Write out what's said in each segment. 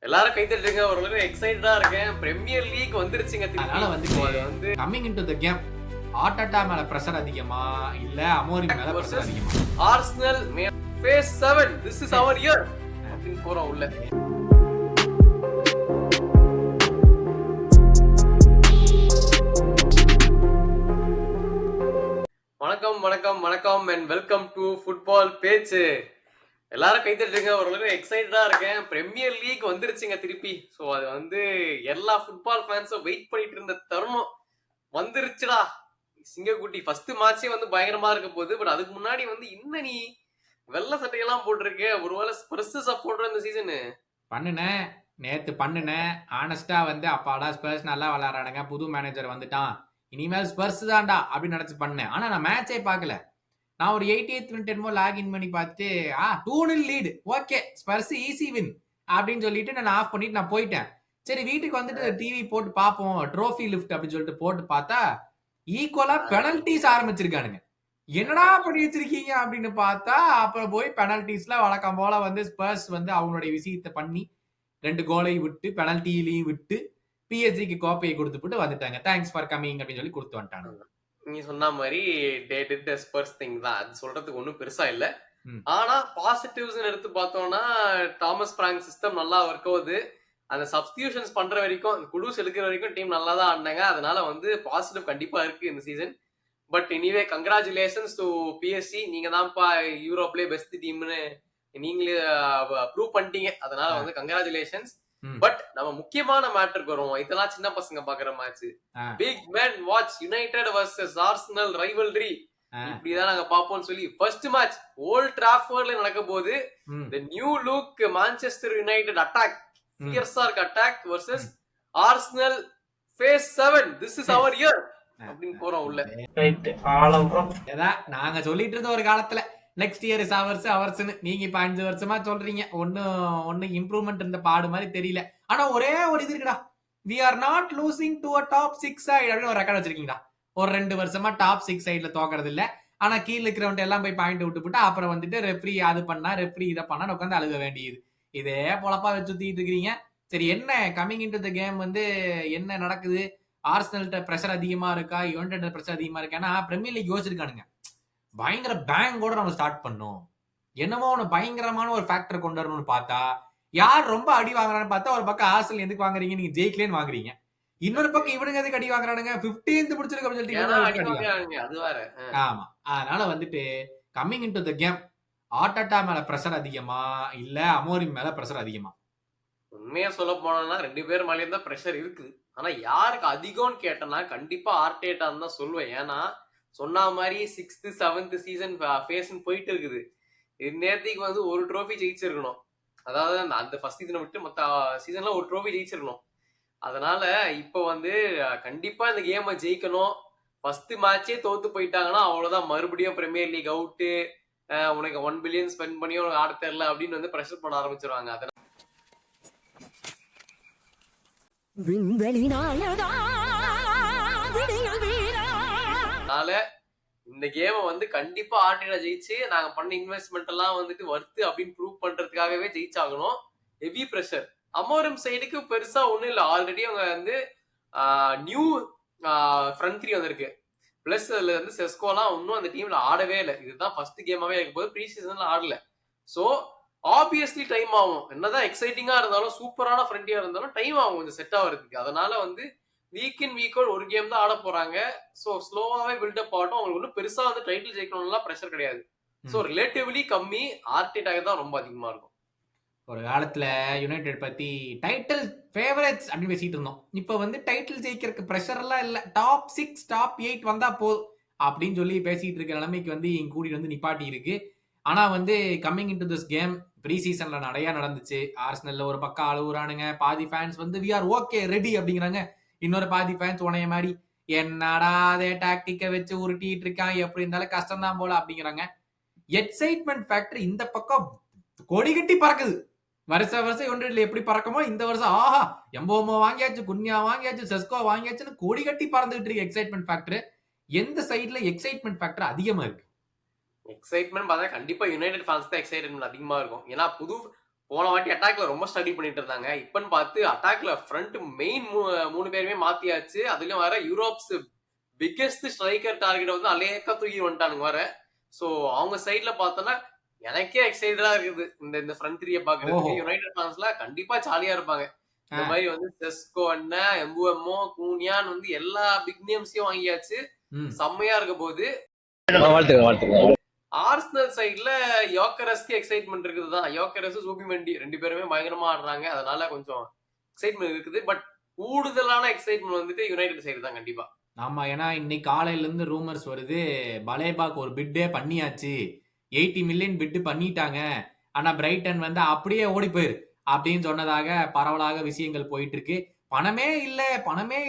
எல்லாரும் கை தட்டுங்க. ஒரு எக்ஸைட்டடா இருக்கேன். பிரீமியர் லீக் வந்துருச்சுங்க அதனால திருப்பி. வந்து coming into the game Arteta மேல பிரஷர் அதிகமா இல்ல அமோரிம் மேல பிரஷர் அதிகமா? Arsenal face 7 this is our year அப்படின்னு போறோம் உள்ள. வணக்கம் வணக்கம் வணக்கம் அண்ட் வெல்கம் டு ஃபுட்பால் பேச்சு. எல்லாரும் கை தட்டுங்க. ஒரு எக்ஸைட்டடா இருக்கேன். பிரீமியர் லீக் வந்துருச்சுங்க திருப்பி. ஸோ அது வந்து எல்லா ஃபுட்பால் ஃபேன்ஸும் வெயிட் பண்ணிட்டு இருந்த தருணம் வந்துருச்சுடா. சிங்கக்குட்டி ஃபர்ஸ்ட் மேட்சே வந்து பயங்கரமா இருக்க போகுது. பட் அதுக்கு முன்னாடி வந்து இன்னும் நீ வெள்ளை சட்டையெல்லாம் போட்டிருக்க. ஒருவேளை ஸ்பர்ஸ் சப்போர்ட் இந்த சீசனு நேத்து பண்ணுனேன். ஆனஸ்டா வந்து அப்பாடா ஸ்பர்ஸ் நல்லா விளையாடுறானுங்க, புது மேனேஜர் வந்துட்டான், இனிமேல் ஸ்பர்ஸ் தான்டா அப்படின்னு நினைச்சு பண்ணேன். ஆனா நான் மேட்சே பார்க்கல. நான் ஒரு 88th மினிட் என்னமோ லாகின் பண்ணி பார்த்துட்டு 2-0 lead, okay spruce easy win அப்படின்னு சொல்லிட்டு நான் ஆஃப் பண்ணிட்டு நான் போயிட்டேன். சரி வீட்டுக்கு வந்துட்டு டிவி போட்டு பார்ப்போம், ட்ரோஃபி லிஃப்ட் அப்படின்னு சொல்லிட்டு போட்டு பார்த்தா ஈக்குவலா பெனல்டிஸ் ஆரம்பிச்சிருக்கானுங்க. என்னடா பண்ணி வச்சிருக்கீங்க அப்படின்னு பார்த்தா அப்புறம் போய் பெனல்டிஸ்ல வழக்கம் போல வந்து ஸ்பர்ஸ் வந்து அவங்களுடைய விஷயத்தை பண்ணி 2 கோலையும் விட்டு பெனல்டிலையும் விட்டு பிஎஸ்ஜிக்கு கோப்பையை கொடுத்துட்டு வந்துட்டாங்க. தேங்க்ஸ் ஃபார் கமிங் அப்படின்னு சொல்லி கொடுத்து வந்துட்டாங்க. நீ சொன்ன மாதிரி டே டிட் ஸ்பர்ஸ் திங் தான். அது சொல்றதுக்கு ஒன்றும் பெருசா இல்லை. ஆனா பாசிட்டிவ்ஸ் எடுத்து பார்த்தோம்னா தாமஸ் பிராங்க் சிஸ்டம் நல்லா ஒர்க் ஆகுது. அந்த சப்ஸ்டியூஷன்ஸ் பண்ற வரைக்கும், குடூஸ் எடுக்கிற வரைக்கும் டீம் நல்லா தான் ஆடினாங்க. அதனால வந்து பாசிட்டிவ் கண்டிப்பா இருக்கு இந்த season. But anyway congratulations to BSc. நீங்க தான்ப்பா யூரோப்லயே பெஸ்ட் டீம்னு நீங்களே ப்ரூவ் பண்ணிட்டீங்க. அதனால வந்து கங்க்ராச்சுலேஷன்ஸ். பட் நம்ம முக்கியமான மேட்டருக்கு வருவோம். இதெல்லாம் சின்ன பசங்க பாக்குற match. Big man watch United versus Arsenal rivalry. இப்படிதான் நாங்க பாப்போம்னு சொல்லி ஃபர்ஸ்ட் மேட்ச் ஓல்ட் டிராஃபோர்ட்ல நடக்க போது the new look Manchester United attack, ஃபியர்ஸா இருக்க attack versus Arsenal face 7 this is our year அப்படின்னு போறோம் உள்ள. நாங்க சொல்லிட்டு இருந்த ஒரு காலத்துல நெக்ஸ்ட் இயர் இஸ் அவர்ஸ்னு நீங்க இப்ப 5 வருஷமா சொல்றீங்க. ஒன்னு இம்ப்ரூவ்மெண்ட் இருந்த பாடு மாதிரி தெரியல. ஆனா ஒரே ஒரு இது இருக்குடா, we are not losing to a top 6 side அப்படின்னு ஒரு ரெக்கார்ட் வச்சிருக்கீங்களா? ஒரு 2 வருஷமா டாப் 6 சைட்ல தோக்கறது இல்ல. ஆனா கீழ இருக்கிறவங்க எல்லாம் போய் பாயிண்ட் விட்டு அப்புறம் வந்துட்டு ரெஃப்ரி அது பண்ணா ரெஃப்ரி இதை பண்ணா உட்காந்து அழுக வேண்டியது. இதே பொழப்பா வச்சு சுத்திட்டு இருக்கிறீங்க. சரி என்ன கமிங் இன்டு த கேம் வந்து என்ன நடக்குது? ஆர்சனல்ட்ட பிரஷர் அதிகமா இருக்கா, யுனைடெட் பிரஷர் அதிகமா இருக்கா? ஏன்னா பிரீமியர் லீக் யோசிச்சிருக்கானுங்க, பயங்கர பேங்கோட நம்ம ஸ்டார்ட் பண்ணோம், என்னமோ ஒன்று பயங்கரமான ஒரு ஃபேக்டர் கொண்டு வரணும்னு பார்த்தா யார் ரொம்ப அடி வாங்குறான்னு பார்த்தா ஒரு பக்கம் ஆர்சனல் எதுக்கு வாங்குறீங்க, நீங்க ஜெயிக்கலேன்னு வாங்குறீங்க. இன்னொரு பக்கம் இவனுங்க எதுக்கு அடி வாங்குறானுங்க, 15th முடிச்சிருக்கு அப்படின்னு சொல்லிட்டு. ஆமா, அதனால வந்துட்டு coming into the game Arteta மேல பிரஷர் அதிகமா இல்ல அமோரிம் மேல பிரஷர் அதிகமா? உண்மையா சொல்ல போனா 2 பேர் மேலேயும் தான் பிரஷர் இருக்குது. ஆனா யாருக்கு அதிகம்னு கேட்டனா கண்டிப்பா ஆர்டேட்டான்னு தான் சொல்லுவேன். ஏன்னா சொன்ன மாதிரி 6th 7th சீசன் ஃபேஸ்ன்னு போயிட்டு இருக்குது. நேரத்துக்கு வந்து ஒரு ட்ரோஃபி ஜெயிச்சிருக்கணும். அதாவது அந்த ஃபர்ஸ்ட் சீசனை விட்டு மொத்த சீசன்ல ஒரு ட்ரோஃபி ஜெயிச்சிருக்கணும். அதனால இப்போ வந்து கண்டிப்பா இந்த கேமை ஜெயிக்கணும். ஃபர்ஸ்ட் மேட்சே தோத்து போயிட்டாங்கன்னா அவ்வளவுதான், மறுபடியும் பிரீமியர் லீக் அவுட்டு, உனக்கு 1 பில்லியன் ஸ்பெண்ட் பண்ணி உனக்கு ஆட தெரியல அப்படின்னு வந்து ப்ரெஷர் பண்ண ஆரம்பிச்சிருவாங்க. அதனால இந்த கேமை வந்து கண்டிப்பா ஆர்டேட்டா ஜெயிச்சு நாங்க பண்ண இன்வெஸ்ட்மெண்ட் எல்லாம் வந்துட்டு வர்த்து அப்படின்னு ப்ரூவ் பண்றதுக்காகவே ஜெயிச்சாகணும். Heavy pressure. அமோரிம் சைடுக்கு பெருசா ஒண்ணும் இல்லை. ஆல்ரெடி அவங்க வந்து நியூ ஃப்ரண்ட் 3 வந்திருக்கு. பிளஸ் அதுல வந்து செஸ்கோலாம் இன்னும் அந்த டீம்ல ஆடவே இல்லை. இதுதான் ஃபர்ஸ்ட் கேமாவே இருக்கும் போது ப்ரீ சீசன்ல ஆடல. சோ ஆப்வியஸ்லி டைம் ஆகும். என்னதான் எக்ஸைட்டிங்கா இருந்தாலும் சூப்பரான ஃப்ரண்டியா இருந்தாலும் டைம் ஆகும் கொஞ்சம் செட் ஆகிறதுக்கு. அதனால வந்து வீக் இன் வீக் அவுட் ஒரு கேம் தான் ஆட போறாங்க. சோ ஸ்லோவாவே பில்டப் ஆகட்டும். அவங்களுக்கு ஒன்றும் பெருசா வந்து டைட்டில் ஜெயிக்கணும்லாம் பிரஷர் கிடையாது. சோ ரிலேட்டிவ்லி கம்மி, ஆர்டேட்டாக தான் ரொம்ப அதிகமா இருக்கும். ஒரு காலத்துல யுனைடெட் பத்தி டைட்டில் ஃபேவரட்ஸ் அப்படின்னு பேசிட்டு இருந்தோம். இப்ப வந்து டைட்டில் ஜெயிக்கிறதுக்கு பிரஷர் எல்லாம் இல்ல, டாப் 6 டாப் 8 வந்தா போதும் அப்படின்னு சொல்லி பேசிட்டு இருக்க நிலைமைக்கு வந்து கூட்டிட்டு வந்து நிப்பாட்டி இருக்கு. ஆனா வந்து coming into this game pre சீசன்ல நிறைய நடந்துச்சு. ஆர்சனல்ல ஒரு பக்கம் அழுகுறானுங்க, பாதி ஃபேன்ஸ் வந்து வி ஆர் ஓகே ரெடி அப்படிங்கிறாங்க. இன்னொரு பாதி ஃபேன்ஸ் உனைய மாதிரி என்னடா அதே டாக்டிக்கை வச்சு உருட்டிட்டு இருக்கான், எப்படி இருந்தாலும் கஷ்டம் தான் போல அப்படிங்கிறாங்க. எக்ஸைட்மெண்ட் ஃபேக்டர் இந்த பக்கம் கொடி கட்டி பறக்குது. வருஷம் யுனைடெட்ல எப்படி பறக்குமோ இந்த வருஷம் ஆஹா எம்போமோ வாங்கியாச்சு, குன்யா வாங்கியாச்சு, செஸ்கோ வாங்கியாச்சுன்னு கொடி கட்டி பறந்துகிட்டு இருக்கு எக்ஸைட்மெண்ட் ஃபேக்டர். எந்த சைடுல எக்ஸைட்மெண்ட் ஃபேக்டர் அதிகமா இருக்கு? எக்ஸைட்மெண்ட் பார்த்தா கண்டிப்பா யுனைடெட் ஃபேன்ஸ் தான் எக்ஸைட்மெண்ட் அதிகமா இருக்கும். ஏன்னா போன வாட்டி அட்டாக்ல ரொம்ப ஸ்ட்ரகிள் பண்ணிட்டு இருந்தாங்க. இப்பன்னு பார்த்து அட்டாக்ல ஃப்ரண்ட் மெயின் 3 பேருமே மாத்தியாச்சு. அதுலயும் வேற யூரோப்ஸ் பிக்கெஸ்ட் ஸ்ட்ரைக்கர் டார்கெட் வந்து அலேக்கா தூக்கி வந்துட்டானுங்க வேற. சோ அவங்க சைடுல பார்த்தோம்னா எனக்கே எக்ஸைட்டடா இருக்குது இந்த ஃப்ரண்ட் த்ரீய பாக்குறதுக்கு. யுனைடெட் ஃபேன்ஸ்ல கண்டிப்பா ஜாலியா இருப்பாங்க. இந்த மாதிரி வந்து செஸ்கோ அண்ணன், எம்புஎம்ஓ, கூனியான் வந்து எல்லா பிக் நேம்ஸையும் வாங்கியாச்சு. செம்மையா இருக்க போது. ஆர்சனல் சைடுல யோக்கரஸ்க்கு எக்ஸைட்மெண்ட் இருக்குதுதான். யோக்கரஸ் சூபிமெண்டி 2 பேருமே பயங்கரமா ஆடுறாங்க. அதனால கொஞ்சம் எக்ஸைட்மெண்ட் இருக்குது. பட் கூடுதலான எக்ஸைட்மெண்ட் வந்துட்டு யுனைடெட் சைடு தான் கண்டிப்பா. ஆமா, ஏன்னா இன்னைக்கு காலையில இருந்து ரூமர்ஸ் வருது, பலேபாக் ஒரு பிட்டே பண்ணியாச்சு, 80 மில்லியன் பிட்டு பண்ணிட்டாங்க, ஆனா பிரைட்டன் வந்து அப்படியே ஓடி போயிரு அப்படின்னு சொன்னதாக பரவலாக விஷயங்கள் போயிட்டு இருக்கு. பணமே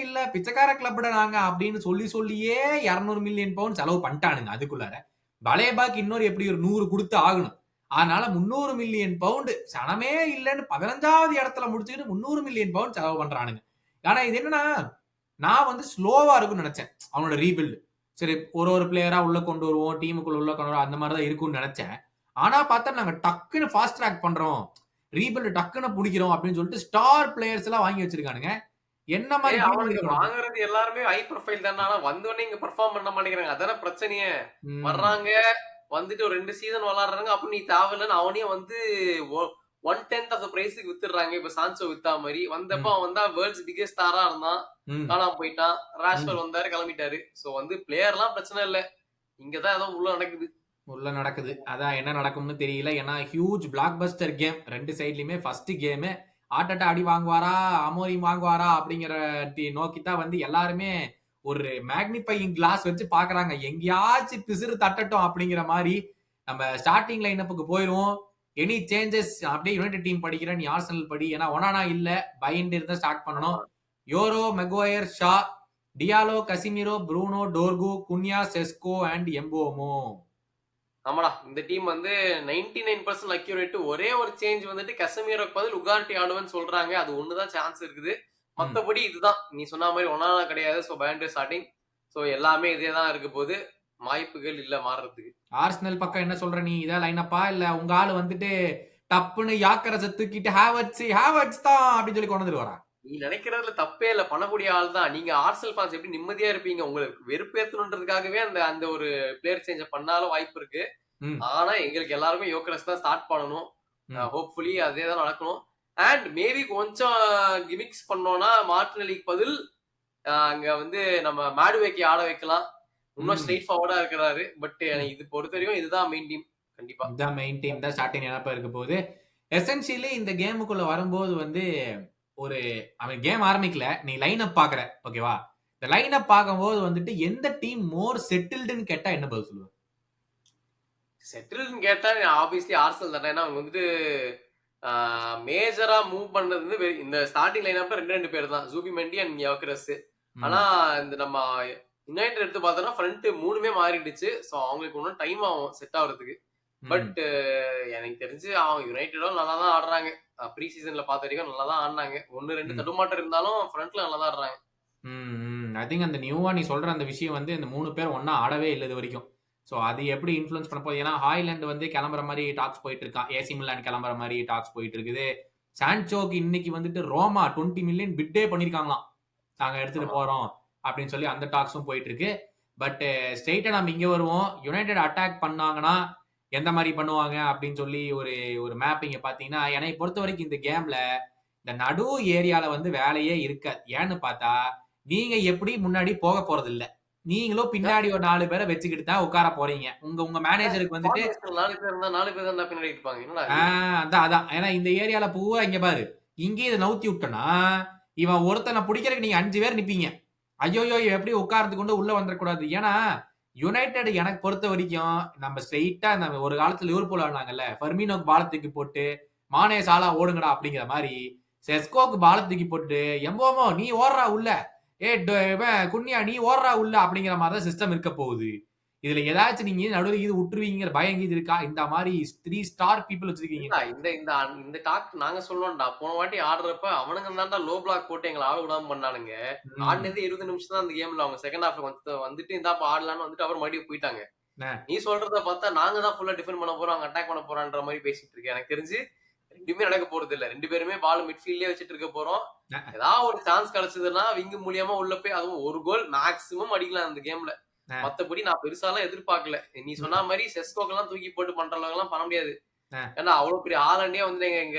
இல்ல பிச்சைக்கார கிளப்ட நாங்க அப்படின்னு சொல்லியே 200 மில்லியன் பவுண்ட் செலவு பண்ணிட்டானுங்க. அதுக்குள்ளார பலேபாக் இன்னொரு எப்படி ஒரு 100 கொடுத்து ஆகணும். அதனால 300 மில்லியன் பவுண்ட் சனமே இல்லைன்னு 15வது இடத்துல முடிச்சுக்கிட்டு 300 மில்லியன் பவுண்ட் செலவு பண்றானுங்க. ஆனா இது என்னன்னா, நான் வந்து ஸ்லோவா இருக்கும்னு நினைச்சேன் அவனோட ரீபில்டு. சரி, ஒரு பிளேயரா உள்ள கொண்டு வருவோம், டீமுக்குள்ள உள்ள கொண்டு வருவோம், அந்த மாதிரி தான் இருக்கும்னு நினைச்சேன். ஆனா பார்த்தா நாங்க டக்குன்னு ஃபாஸ்ட் ட்ராக் பண்றோம், ரீபில்டு டக்குன்னு பிடிக்கிறோம் அப்படின்னு சொல்லிட்டு ஸ்டார் பிளேயர்ஸ் எல்லாம் வாங்கி வச்சிருக்கானுங்க. என்ன மாதிரி அவனுக்கு வாங்குறது எல்லாருமே ஹை ப்ரொஃபைல் தானே. ஆனா வந்தோடனே இங்க பெர்ஃபார்ம் பண்ண மாட்டேங்கிறாங்க. அதான பிரச்சனையே. வர்றாங்க, வந்துட்டு ஒரு 2 சீசன் விளையாடுறாங்க, அப்ப நீ தேவையில்லைன்னு அவனையும் வந்து 1/10 ஆஃப் த பிரைஸுக்கு வித்துடுறாங்க. இப்ப சான்சோ வித்தா மாதிரி வந்தப்ப அவன் வந்தா வேர்ல்ட்ஸ் பிகெஸ்ட் ஸ்டாரா இருந்தான், காணாம போயிட்டான். ராஷ்வர் வந்தாரு, கிளம்பிட்டாரு. சோ வந்து பிளேயர் எல்லாம் பிரச்சனை இல்ல, இங்கதான் ஏதோ உள்ள நடக்குது. அதான் என்ன நடக்கும்னு தெரியல. ஏன்னா ஹியூஜ் பிளாக் பஸ்டர் கேம் 2 சைட்லயுமே. ஃபர்ஸ்ட் கேம் ஆட்டட்டா அடி வாங்குவாரா, அமோரிம் வாங்குவாரா அப்படிங்கிற நோக்கித்தான் வந்து எல்லாருமே ஒரு மேக்னிஃபையிங் கிளாஸ் வச்சு பாக்குறாங்க, எங்கேயாச்சும் பிசிறு தட்டட்டும் அப்படிங்கிற மாதிரி. நம்ம ஸ்டார்டிங் லைனப்புக்கு போயிருவோம். எனி சேஞ்சஸ் அப்படியே யுனைடெட் டீம் படிக்கிறேன், நீ ஆர்சனல் படி. ஏன்னா ஒனானா இல்ல, பைண்ட் இருந்தா ஸ்டார்ட் பண்ணணும். Yoro, Maguire, Shaw, Diallo, Casemiro, Bruno, Dorgu, Cunha, Sesko and Mbeumo. ஆமாடா, இந்த டீம் வந்து 99% அக்யூரேட். ஒரே ஒரு சேஞ்ச் வந்துட்டு கசமீரோக்கு பதில் உகார்டி ஆடுவேன்னு சொல்றாங்க. அது ஒண்ணுதான் சான்ஸ் இருக்குது. மத்தபடி இதுதான் நீ சொன்ன மாதிரி ஒன்னானா கிடையாது. So find starting. சோ எல்லாமே இதே தான் இருக்க போது, வாய்ப்புகள் இல்ல மாறுறதுக்கு. ஆர்சனல் பக்கம் என்ன சொல்ற நீ? இதான் லைனப்பா இல்ல உங்க ஆளு வந்துட்டு டப்புன்னு யாக்கரச தூக்கிட்டு ஹேவர்ட்ஸ் தான் அப்படின்னு சொல்லி கொண்டு வந்துருவாரா? நீ நினைக்கிறதுல தப்பே இல்ல, பண்ணக்கூடிய ஆள் தான். நீங்க ஆர்சனல் ஃபேன்ஸ் எப்படி நிம்மதியா இருப்பீங்க? உங்களுக்கு வெறுப்பேத்தணுன்றதுக்காகவே அந்த ஒரு பிளேயர் சேஞ்ச் பண்ணாலும் வாய்ப்பு இருக்கு. ஆனா எங்களுக்கு எல்லாருமே யோக்கரஸ் தான் ஸ்டார்ட் பண்ணணும். ஹோப்ஃபுல்லி அதே தான் நடக்கணும். அண்ட் மேபி கொஞ்சம் கிமிக்ஸ் பண்ணோம்னா மார்டினெல்லிக்கு பதில் அங்க வந்து நம்ம மேடுவேக்கி ஆட வைக்கலாம். இன்னும் ஸ்ட்ரெயிட் ஃபார்வர்டா இருக்கிறாரு. பட் இது பொறுத்த வரைக்கும் இதுதான் மெயின் டீம். கண்டிப்பா இதுதான் மெயின் டீம் தான் ஸ்டார்டிங் நினைப்பா இருக்க போகுது. எசென்சியலி இந்த கேமுக்குள்ள வரும்போது வந்து ஒரு அவன் கேம் ஆரம்பிக்கல, நீ லைன் அப் பாக்குற, ஓகேவா? இந்த லைன் அப் பார்க்கும்போது வந்துட்டு எந்த டீம் மோர் செட்டில்டுன்னு கேட்டா என்ன பதில் சொல்லுவேன்? செட்டில்டுன்னு கேட்டா ஆப்வியஸ்லி ஆர்சனல் தானே. ஏன்னா அவங்க வந்துட்டு மேஜரா மூவ் பண்ணது வந்து இந்த ஸ்டார்டிங் லைன் அப்ல 2 பேர் தான், ஜூபிமெண்டி அண்ட் யோக்கரஸ். ஆனா இந்த நம்ம யுனைடெட் எடுத்து பார்த்தோம்னா ஃப்ரண்ட் 3மே மாறிடுச்சு. சோ அவங்களுக்கு இன்னும் டைம் ஆகும் செட் ஆகுறதுக்கு. பட் எனக்கு தெரிஞ்சு அவங்க யுனைடெடும் நல்லா தான் ஆடுறாங்க. ப்ரீ சீசன்ல பார்த்த வரைக்கும் நல்லா தான் ஆடினாங்க. 1-2 தடுமாட்டம் இருந்தாலும் ஃப்ரண்ட்ல நல்லா தான் ஆடுறாங்க. ஐ திங்க் அந்த நியூவா நீ சொல்ற அந்த விஷயம் வந்து இந்த 3 பேர் ஒன்னா ஆடவே இல்லை இது வரைக்கும். ஸோ அது எப்படி இன்ஃப்ளூயன்ஸ் பண்ண போகுது? ஏன்னா ஹாய்லாண்ட் வந்து கிளம்புற மாதிரி டாக்ஸ் போயிட்டு இருக்கான், ஏசி மிலான் கிளம்புற மாதிரி டாக்ஸ் போயிட்டு இருக்குது. சான்சோக்கு இன்னைக்கு வந்துட்டு ரோமா 20 மில்லியன் பிட்டே பண்ணிருக்காங்களாம், நாங்க எடுத்துட்டு போறோம் அப்படின்னு சொல்லி அந்த டாக்ஸும் போயிட்டு இருக்கு. பட் ஸ்ட்ரெயிட்டா நம்ம இங்க வருவோம். யுனைடெட் அட்டாக் பண்ணாங்கன்னா எந்த மாதிரி பண்ணுவாங்க அப்படின்னு சொல்லி ஒரு மேப்பிங்க பாத்தீங்கன்னா, என்னை பொறுத்த வரைக்கும் இந்த கேம்ல இந்த நடு ஏரியால வந்து வேலையே இருக்காது. ஏன்னு பார்த்தா நீங்க எப்படி முன்னாடி போக போறது இல்ல, நீங்களும் பின்னாடி ஒரு 4 பேரை வச்சுக்கிட்டு தான் உட்கார போறீங்க. உங்க மேனேஜருக்கு வந்துட்டு 4 பேர் தான் பின்னாடி இருப்பாங்க. அதான் ஏன்னா இந்த ஏரியால பூவா இங்க பாரு, இங்கே இதை நவுத்தி விட்டனா இவன் ஒருத்தனை பிடிக்கிறதுக்கு நீங்க 5 பேர் நிப்பீங்க. ஐயோ எப்படி உட்கார்ந்து கொண்டு உள்ள வந்துடக்கூடாது. ஏன்னா யுனைடெட் எனக்கு பொறுத்த வரைக்கும் நம்ம ஸ்ட்ரெயிட்டா நம்ம ஒரு காலத்துல லிவர்பூல் ஆடினாங்கல்ல, ஃபர்மினோக்கு பாலத்துக்கு போட்டு மானே சாலா ஓடுங்கடா அப்படிங்கிற மாதிரி செஸ்கோக்கு பாலத்துக்கு போட்டு எம்போமோ நீ ஓடுறா உள்ள, குன்னியா நீ ஓடுறா உள்ள அப்படிங்கிற மாதிரி தான் சிஸ்டம் இருக்க போகுது. இதுல ஏதாச்சும் நீங்க நடுவில் இது விட்டுருவீங்கிற பயம் இது இருக்கா? இந்த மாதிரி 3 ஸ்டார் பீப்புள் வச்சிருக்கீங்க. இந்த டாக் நாங்க சொல்லுவோம்டா. போன வாட்டி ஆடுறப்ப அவனுங்க தான்டா லோ பிளாக் போட்டு எங்களை ஆட விடாம பண்ணானுங்க. ஆடினது 20 நிமிஷம் தான் அந்த கேம்ல. அவங்க செகண்ட் ஹாஃப்ல வந்துட்டு இந்த ஆடலான்னு வந்துட்டு அவர் மறுபடியும் போயிட்டாங்க. நீ சொல்றத பார்த்தா நாங்க தான் ஃபுல்லா டிஃபெண்ட் பண்ண போறோம், அட்டாக் பண்ண போறான்ற மாதிரி பேசிட்டு இருக்கேன். எனக்கு தெரிஞ்சு எதுவுமே நடக்க போறது இல்ல. 2 பேருமே பால் மிட்ஃபீல்ட்லயே வச்சிட்டு இருக்க போறோம். அஹ், ஏதாவது ஒரு சான்ஸ் கிடைச்சதுன்னா விங் மூலியமா உள்ள போய் அதுவும் ஒரு கோல் மேக்ஸிமம் அடிக்கலாம் அந்த கேம்ல. அஹ், மத்தபடி நான் பெருசாலாம் எதிர்பார்க்கல. நீ சொன்ன ம், மாதிரி செஸ்கோக்கெல்லாம் தூக்கி போட்டு பண்ற அளவுக்குலாம் பண்ண முடியாது. அஹ், ஏன்னா அவ்வளவு பெரிய ஆளண்டே வந்து எங்க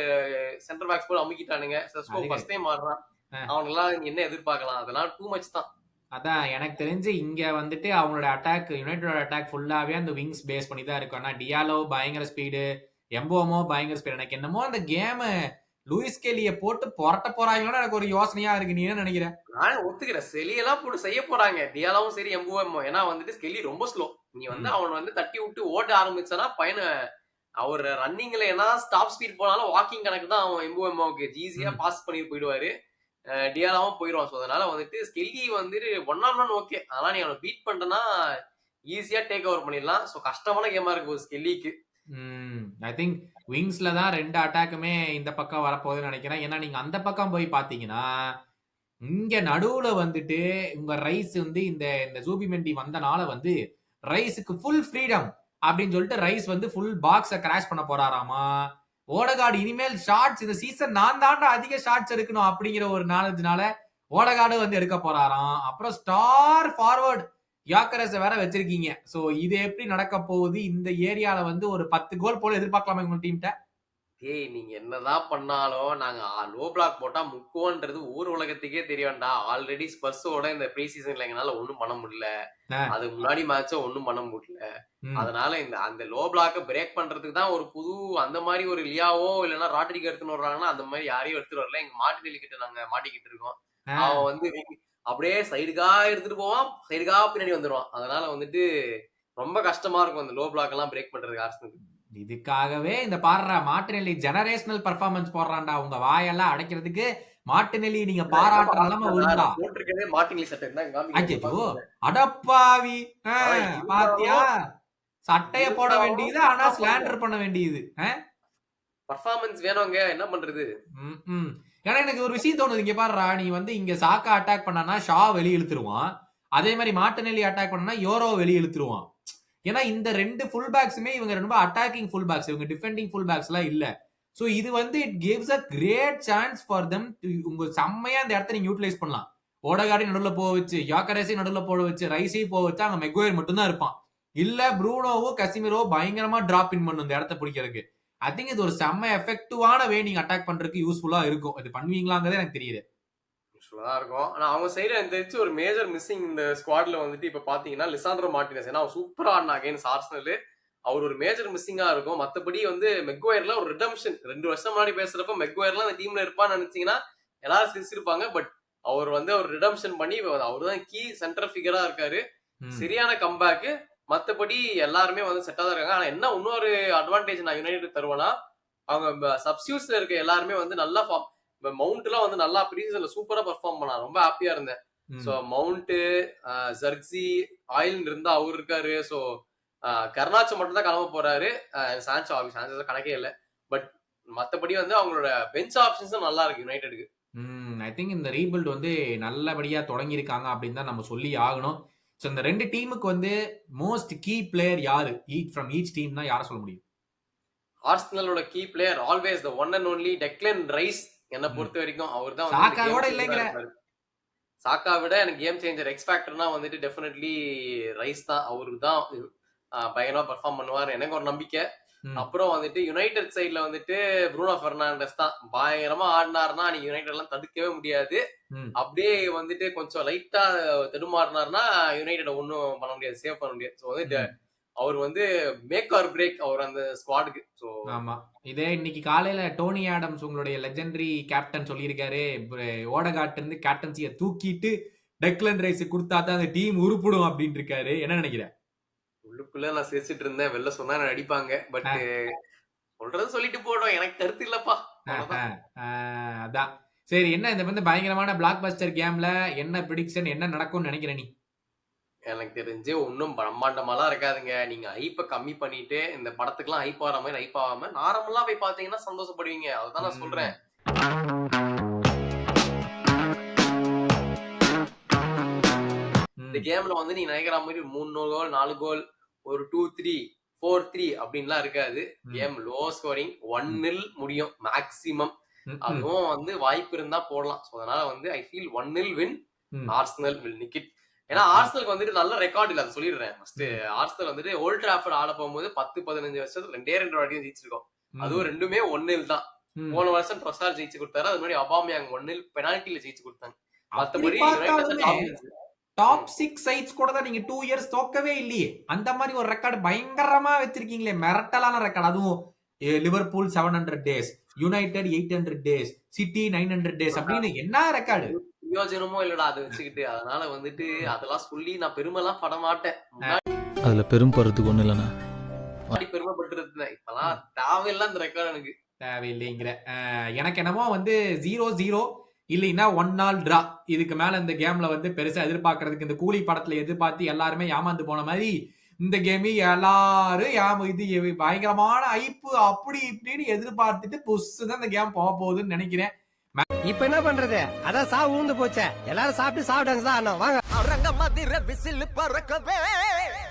சென்டர் பேக்ஸ் போல அமுக்கிட்டானுங்க. செஸ்கோ அது ஃபர்ஸ்ட் டைம் ஆடுறான். அஹ், அவனுக்கெல்லாம் நீங்க என்ன எதிர்பார்க்கலாம்? அதெல்லாம் டூ மச் தான். அதான் எனக்கு தெரிஞ்சு இங்க வந்துட்டு அவங்களோட அட்டாக் யுனைடோட அட்டாக் ஃபுல்லாவே அந்த விங்ஸ் பேஸ் பண்ணி தான் இருக்கும். ஆனா டியாலோ பயங்கர ஸ்பீடு, எம்போமோ பயங்கர ஸ்பீடு. எனக்கு என்னமோ அந்த கேம் லூயிஸ் கேலிய போட்டு புரட்ட போறாங்களோன்னு எனக்கு ஒரு யோசனையா இருக்கு. நீ என்ன நினைக்கிற? நான் ஒத்துக்கிறேன். செலியெல்லாம் போட்டு செய்ய போறாங்க. டியாலாவும் சரி, எம்புவேமோ. ஏன்னா வந்துட்டு ஸ்கெல்லி ரொம்ப ஸ்லோ. நீ வந்து ம், அவன் வந்து தட்டி விட்டு ஓட்ட ஆரம்பிச்சானா பையன அவர் ரன்னிங்ல என்ன ஸ்டாப் ஸ்பீட் போனாலும் வாக்கிங் கணக்கு தான் அவன் எம்புவேமோவுக்கு ஈஸியா ம். பாஸ் பண்ணி போயிடுவாரு. டியாலாவும் போயிடுவான். ஸோ அதனால வந்துட்டு ஸ்கெல்லி வந்துட்டு 1 on 1 ஓகே. ஆனா நீ அவனை பீட் பண்ணிட்டனா ஈஸியா டேக் ஓவர் பண்ணிடலாம். ஸோ கஷ்டமான கேமா இருக்கு போகுது ஸ்கெல்லிக்கு. ஐ திங்க் விங்ஸ்ல தான் 2 அட்டாக்குமே இந்த பக்கம் வரப்போகுதுன்னு நினைக்கிறேன். ஏன்னா நீங்க அந்த பக்கம் போய் பாத்தீங்கன்னா இங்க நடுவுல வந்துட்டு உங்க ரைஸ் வந்து இந்த இந்த ஜூபிமெண்டி வந்தனால வந்து ரைஸுக்கு ஃபுல் ஃப்ரீடம் அப்படின்னு சொல்லிட்டு ரைஸ் வந்து ஃபுல் பாக்ஸ கிராஷ் பண்ண போறாராமா. ஓடகார்டு இனிமேல் ஷார்ட்ஸ் இந்த சீசன் நான் தாண்டா அதிக ஷார்ட்ஸ் எடுக்கணும் அப்படிங்கிற ஒரு நாலேஜ்னால ஓடகார்டு வந்து எடுக்க போறாராம். அப்புறம் ஸ்டார் ஃபார்வர்ட் யாக்கரஸ் வேற வச்சிருக்கீங்க. சோ இது எப்படி நடக்க போகுது? இந்த ஏரியால வந்து ஒரு 10 கோல் போல எதிர்பார்க்கலாமா உங்க டீம்ட்ட? ஏய் நீங்க என்னதான் பண்ணாலும் நாங்க லோ பிளாக் போட்டா முக்குவோன்றது ஊர் உலகத்துக்கே தெரியும்டா. ஆல்ரெடி ஸ்பர்ஸோட இந்த ப்ரீ சீசன்ல எங்களால ஒண்ணும் பண்ண முடியல. அதுக்கு முன்னாடி மேட்ச ஒண்ணும் பண்ண முடியல. அதனால இந்த அந்த லோ பிளாக்க பிரேக் பண்றதுக்கு தான் ஒரு புது அந்த மாதிரி ஒரு லியாவோ இல்லைன்னா ராட்ரிக் எடுத்துன்னு வர்றாங்கன்னா அந்த மாதிரி யாரையும் எடுத்துட்டு வரல. எங்க மார்டினெல்லி கிட்ட நாங்க மாட்டிக்கிட்டு இருக்கோம். அவன் வந்து அப்படியே சைடுக்கா எடுத்துட்டு போவான், சைடுக்கா பின்னாடி வந்துருவான். அதனால வந்துட்டு ரொம்ப கஷ்டமா இருக்கும் அந்த லோ பிளாக் எல்லாம் பிரேக் பண்றதுக்கு ஆர்சனலுக்கு. இதுக்காகவே இந்த பாடுறா மார்டினெல்லி ஜெனரேஷனல் பெர்ஃபார்மன்ஸ் போடுறான்டா. உங்க வாயெல்லாம் அடைக்கிறதுக்கு மார்டினெல்லி நீங்க பாராட்டுற நிலைமை வரும்டா. போட்டிருக்கதே மார்டினெல்லி சட்டை தான் ஐயோ அடப்பாவி. பாத்தியா சட்டைய போட வேண்டியது ஆனா ஸ்லாண்டர் பண்ண வேண்டியது. பர்ஃபார்மன்ஸ் வேணுங்க என்ன பண்றது. ஏன்னா எனக்கு ஒரு விஷயம் தோணுது. இங்க பாருடா நீ வந்து இங்க சாக்கா அட்டாக் பண்ணனா ஷா வெளிய இழுத்துருவான். அதே மாதிரி மார்டினெல்லி அட்டாக் பண்ணனா யோரோ வெளிய இழுத்துருவான். ஏன்னா இந்த 2 ஃபுல் பேக்ஸுமே இவங்க ரொம்ப அட்டாக்கிங் ஃபுல் பேக்ஸ். இவங்க டிஃபெண்டிங் ஃபுல் பேக்ஸ் எல்லாம் இல்ல. சோ இது வந்து it gives a great chance for them உங்க செம்மையா அந்த இடத்த நீங்க யூட்டிலைஸ் பண்ணலாம். ஓடகார்டை நடுவுல போக வச்சு யாக்கரேஸையும் நடுவுல போட வச்சு ரைஸையும் போக வச்சு அங்க மெக்வயர் மட்டும் தான் இருப்பான். இல்ல ப்ரூனோவோ கசிமிரோ பயங்கரமா டிராப் இன் பண்ணும் இந்த இடத்த பிடிக்கிறதுக்கு. ஐ திங்க் இது ஒரு செம்ம எஃபெக்டிவான வே நீங்க அட்டாக் பண்றதுக்கு யூஸ்ஃபுல்லா இருக்கும். இது பண்ணுவீங்களாங்கிறது எனக்கு தெரியல. யூஸ்ஃபுல்லா இருக்கும். ஆனா அவங்க சைடுல எனக்கு தெரிஞ்சு ஒரு மேஜர் மிஸ்ஸிங் இந்த ஸ்குவாட்ல வந்துட்டு இப்ப பாத்தீங்கன்னா லிசாண்ட்ரோ மார்டினஸ். ஏன்னா அவன் சூப்பரா ஆடினா அகைன்ஸ்ட் ஆர்சனல். அவர் ஒரு மேஜர் மிஸ்ஸிங்கா இருக்கும். மத்தபடி வந்து மெக்வயர்ல ஒரு ரிடம்ஷன் 2 வருஷம் முன்னாடி பேசுறப்ப மெக்வயர்லாம் அந்த டீம்ல இருப்பான்னு நினைச்சீங்கன்னா எல்லாரும் சிரிச்சிருப்பாங்க. பட் அவர் வந்து அவர் ரிடம்ஷன் பண்ணி அவர் தான் கீ சென்டர் ஃபிகரா இருக்காரு. சரியான கம்பேக். மத்தபடி எல்லாருமே வந்து செட்டா தான் இருக்காங்க. ஆனா என்ன இன்னொரு அட்வான்டேஜ் நான் யுனைடெட் தருவேன்னா அவங்க சப்ஸ்டியூட்ஸ்ல இருக்க எல்லாருமே வந்து நல்லா மவுண்ட் எல்லாம் வந்து நல்லா ப்ரீசீசன்ல சூப்பரா பெர்ஃபார்ம் பண்ணா. ரொம்ப ஹாப்பியா இருந்தேன். சோ மவுண்ட், ஜர்க்ஸி, ஆயில் இருந்தா அவர் இருக்காரு. சோ கர்னாச்சோ மட்டும் தான் கிளம்ப போறாரு. சான்சோ கணக்கே இல்ல. பட் மத்தபடி வந்து அவங்களோட பெஞ்ச் ஆப்ஷன்ஸும் நல்லா இருக்கு யுனைடெடுக்கு. ஐ திங்க் இந்த ரீபில்ட் வந்து நல்லபடியா தொடங்கி இருக்காங்க அப்படின்னு தான் நம்ம சொல்லி ஆகணும். சோ இந்த 2 டீமுக்கு வந்து மோஸ்ட் கீ பிளேயர் யாரு ஃப்ரம் ஈச் டீம்னா யாரை சொல்ல முடியும்? ஆர்சனலோட key player always the one and only Declan Rice. என்ன பொறுத்த வரைக்கும் அவர் தான் சாக்காவோட இல்லைங்கிற. சாக்கா விட எனக்கு கேம் சேஞ்சர் எக்ஸ் ஃபேக்டர்னா வந்துட்டு டெஃபினெட்லி ரைஸ் தான். அவருக்கு தான் பயங்கரமா பெர்ஃபார்ம் பண்ணுவார் எனக்கு ஒரு நம்பிக்கை. அப்புறம் வந்துட்டு யுனைடெட் சைட்ல வந்துட்டு ப்ரூனோ பெர்னாண்டஸ் தான் பயங்கரமா ஆடினார்னா நீங்க யுனைடெட் எல்லாம் தடுக்கவே முடியாது. அப்படியே வந்துட்டு கொஞ்சம் லைட்டா தடுமாறினார்னா யுனைடெட் ஒன்னும் பண்ண முடியாது, சேவ் பண்ண முடியாது. ஸோ வந்து அவர் வந்து மேக் ஆர் பிரேக் அவர் அந்த ஸ்குவாடுக்கு. ஸோ ஆமா இதே இன்னைக்கு காலையில டோனி ஆடம்ஸ் உங்களுடைய லெஜெண்டரி கேப்டன் சொல்லியிருக்காரு, ஓடகார்ட் இருந்து கேப்டன்சியை தூக்கிட்டு டெக்லன் ரைஸ் கொடுத்தா தான் அந்த டீம் உருப்பிடும் அப்படின்னு இருக்காரு. என்ன நினைக்கிற? உள்ளுக்குள்ள நான் சிரிச்சிட்டு இருந்தேன். வெளில சொன்னா அடிப்பாங்க. பட் சொல்றது சொல்லிட்டு போடும், எனக்கு கருத்து இல்லப்பா. அதான் சரி. என்ன இந்த வந்து பயங்கரமான பிளாக் பஸ்டர் கேம்ல என்ன பிரிடிக்ஷன், என்ன நடக்கும்னு நினைக்கிற நீ? எனக்கு தெரிஞ்சு ஒன்னும் பிரம்மாண்டமாலாம் இருக்காதுங்க. நீங்க ஹைப்ப கம்மி பண்ணிட்டு இந்த படத்துக்குலாம் ஹைப் ஆகிற மாதிரி ஹைப் ஆகாம நார்மலா போய் பாத்தீங்கன்னா சந்தோஷப்படுவீங்க. அதுதான் நான் சொல்றேன். இந்த கேம்ல வந்து நீ நினைக்கிற மாதிரி 3 கோல் 4 கோல் ஒரு 2-3 4-3 அப்படின்லாம் இருக்காது. கேம் லோ ஸ்கோரிங் 1-0 முடியும் மேக்ஸிமம். அதுவும் வந்து வாய்ப்பு இருந்தா போடலாம். சோ அதனால வந்து I feel 1-0 win. Arsenal will nick it. ஏன்னா ஆர்சனலுக்கு வந்துட்டு நல்ல ரெக்கார்ட் இல்ல, அதை சொல்லிடுறேன் ஃபர்ஸ்ட். ஆர்சனல் வந்துட்டு ஓல்ட் டிராஃபர்ட் ஆட போகும்போது 10-15 வருஷத்துல 2 வாட்டியும் ஜெயிச்சிருக்கோம். அதுவும் ரெண்டுமே 1-0 தான். போன வருஷம் ட்ரொசார் ஜெயிச்சு கொடுத்தாரு, அது மாதிரி அபாமியாங் 1-0 பெனால்டில ஜெயிச்சு கொடுத்தாங்க. மத்தபடி டாப் 6 சைட்ஸ் கூட தான் நீங்க 2 இயர்ஸ் தோக்கவே இல்லையே. அந்த மாதிரி ஒரு ரெக்கார்டு பயங்கரமா வச்சிருக்கீங்களே, மிரட்டலான ரெக்கார்டு. அதுவும் Liverpool 700 days, United 800 days, city 900 days அப்படின்னு என்ன ரெக்கார்டு? பிரயோஜனமோ இல்லடா அதை வச்சுக்கிட்டு. அதனால வந்துட்டு அதெல்லாம் சொல்லி நான் பெருமைலாம் பட மாட்டேன். அதுல பெரும் போறதுக்கு ஒண்ணு இல்லைண்ணா, பெருமைப்பட்டு இருந்தேன். இப்பெல்லாம் தேவையில்லை அந்த ரெக்கார்டு, எனக்கு தேவையில்லைங்கிற. எனக்கு என்னமோ வந்து 0-0 இல்லைன்னா 1-0 டிரா. இதுக்கு மேல இந்த கேம்ல வந்து பெருசா எதிர்பார்க்கறதுக்கு, இந்த கூலி படத்துல எதிர்பார்த்து எல்லாருமே ஏமாந்து போன மாதிரி இந்த கேம் எல்லாரும் இது பயங்கரமான ஐப்பு அப்படி இப்படின்னு எதிர்பார்த்துட்டு புதுசுதான் இந்த கேம் போக போகுதுன்னு நினைக்கிறேன். இப்ப என்ன பண்றது? அதான் சாவு ஊந்து போச்சே, எல்லாரும் சாப்பிட்டு சாப்பிட்டாங்க சார். வாங்க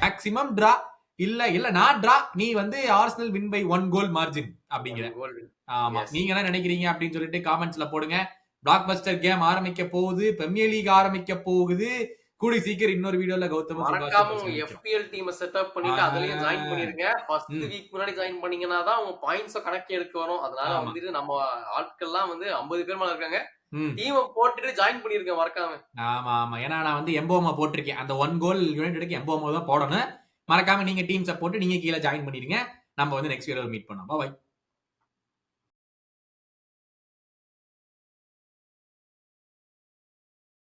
மேக்ஸிமம் டிரா இல்ல நான் டிரா, நீ வந்து Arsenal win by 1 goal margin அப்படிங்கிற. ஆமா, நீங்க என்ன நினைக்கிறீங்க அப்படின்னு சொல்லிட்டு காமெண்ட்ஸ்ல போடுங்க. பிளாக் பஸ்டர் கேம் ஆரம்பிக்க போகுது, பிரீமியர் லீக் ஆரம்பிக்க போகுது. கூடி சீக்கிரம் இன்னொரு வீடியோல கௌதம் FPL டீம் செட்டப் பண்ணிட்டு அதுலயும் ஜாயின் பண்ணிருங்க. ஃபர்ஸ்ட் வீக் முன்னாடி ஜாயின் பண்ணீங்கன்னா தான் உங்க பாயிண்ட்ஸ் கணக்கு எடுக்க வரும். அதனால வந்துட்டு நம்ம ஆட்கள்லாம் வந்து 50 பேர் மேல இருக்காங்க. டீம் போட்டுட்டு ஜாயின் பண்ணிருக்கேன் மறக்காம. ஆமா, ஏன்னா நான் வந்து எம்போமா போட்டிருக்கேன். அந்த 1 கோல் யுனைடெடுக்கு எம்போமா தான் போடணும். மறக்காம நீங்க டீம் சப்போர்ட் நீங்க கீழே ஜாயின் பண்ணிடுங்க. நம்ம வந்து நெக்ஸ்ட் வீடியோல மீட் பண்ணலாம். பாய்.